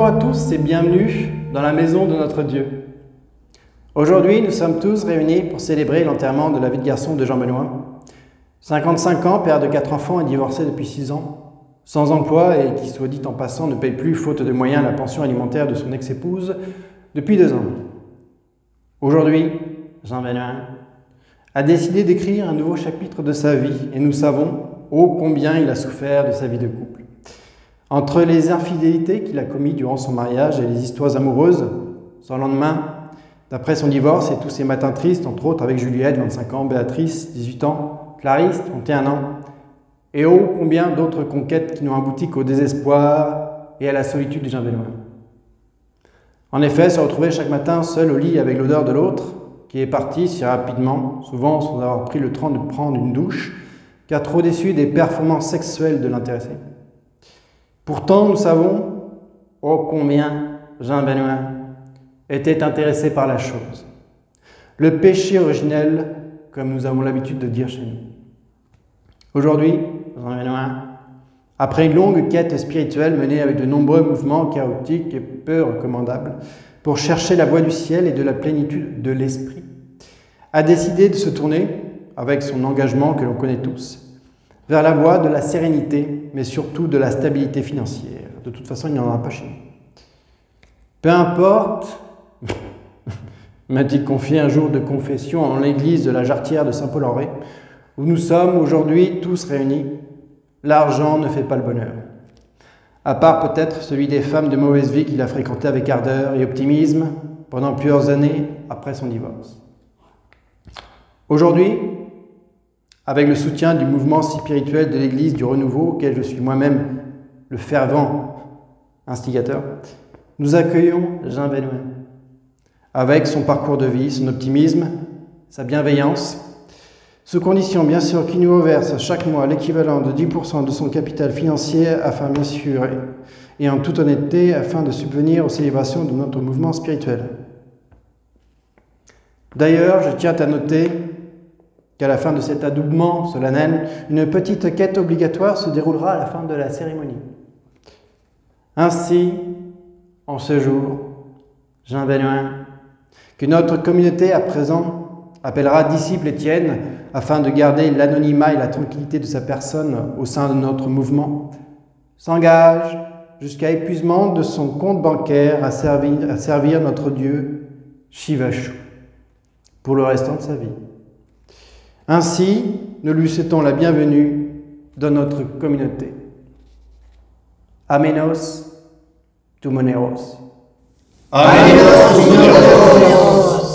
Bonjour à tous et bienvenue dans la maison de notre Dieu. Aujourd'hui, nous sommes tous réunis pour célébrer l'enterrement de la vie de garçon de Jean-Benoît. 55 ans, père de 4 enfants et divorcé depuis 6 ans, sans emploi et qui, soit dit en passant, ne paye plus, faute de moyens, la pension alimentaire de son ex-épouse depuis 2 ans. Aujourd'hui, Jean-Benoît a décidé d'écrire un nouveau chapitre de sa vie et nous savons ô combien il a souffert de sa vie de couple. Entre les infidélités qu'il a commises durant son mariage et les histoires amoureuses, son lendemain, d'après son divorce et tous ses matins tristes, entre autres avec Juliette, 25 ans, Béatrice, 18 ans, Clarisse, 31 ans, et ô combien d'autres conquêtes qui n'ont abouti qu'au désespoir et à la solitude de Jean-Benoît. En effet, se retrouver chaque matin seul au lit avec l'odeur de l'autre, qui est parti si rapidement, souvent sans avoir pris le temps de prendre une douche, car trop déçu des performances sexuelles de l'intéressé. Pourtant, nous savons ô combien Jean-Benoît était intéressé par la chose. Le péché originel, comme nous avons l'habitude de dire chez nous. Aujourd'hui, Jean-Benoît, après une longue quête spirituelle menée avec de nombreux mouvements chaotiques et peu recommandables pour chercher la voie du ciel et de la plénitude de l'esprit, a décidé de se tourner, avec son engagement que l'on connaît tous, vers la voie de la sérénité, mais surtout de la stabilité financière. De toute façon, il n'y en aura pas chez nous. Peu importe, m'a-t-il confié un jour de confession en l'église de la Jarretière de Saint-Paul-en-Ré, où nous sommes aujourd'hui tous réunis, l'argent ne fait pas le bonheur. À part peut-être celui des femmes de mauvaise vie qu'il a fréquentées avec ardeur et optimisme pendant plusieurs années après son divorce. Aujourd'hui, avec le soutien du mouvement spirituel de l'Église du Renouveau, auquel je suis moi-même le fervent instigateur, nous accueillons Jean-Benoît. Avec son parcours de vie, son optimisme, sa bienveillance, sous condition bien sûr qu'il nous reverse chaque mois l'équivalent de 10% de son capital financier afin bien sûr et en toute honnêteté afin de subvenir aux célébrations de notre mouvement spirituel. D'ailleurs, je tiens à noter qu'à la fin de cet adoubement solennel, une petite quête obligatoire se déroulera à la fin de la cérémonie. Ainsi, en ce jour, Jean-Benoît, que notre communauté à présent appellera disciple Étienne, afin de garder l'anonymat et la tranquillité de sa personne au sein de notre mouvement, s'engage jusqu'à épuisement de son compte bancaire à servir notre Dieu, Shivashu, pour le restant de sa vie. Ainsi, nous lui souhaitons la bienvenue dans notre communauté. Amenos Tumoneros. Amenos Tumoneros.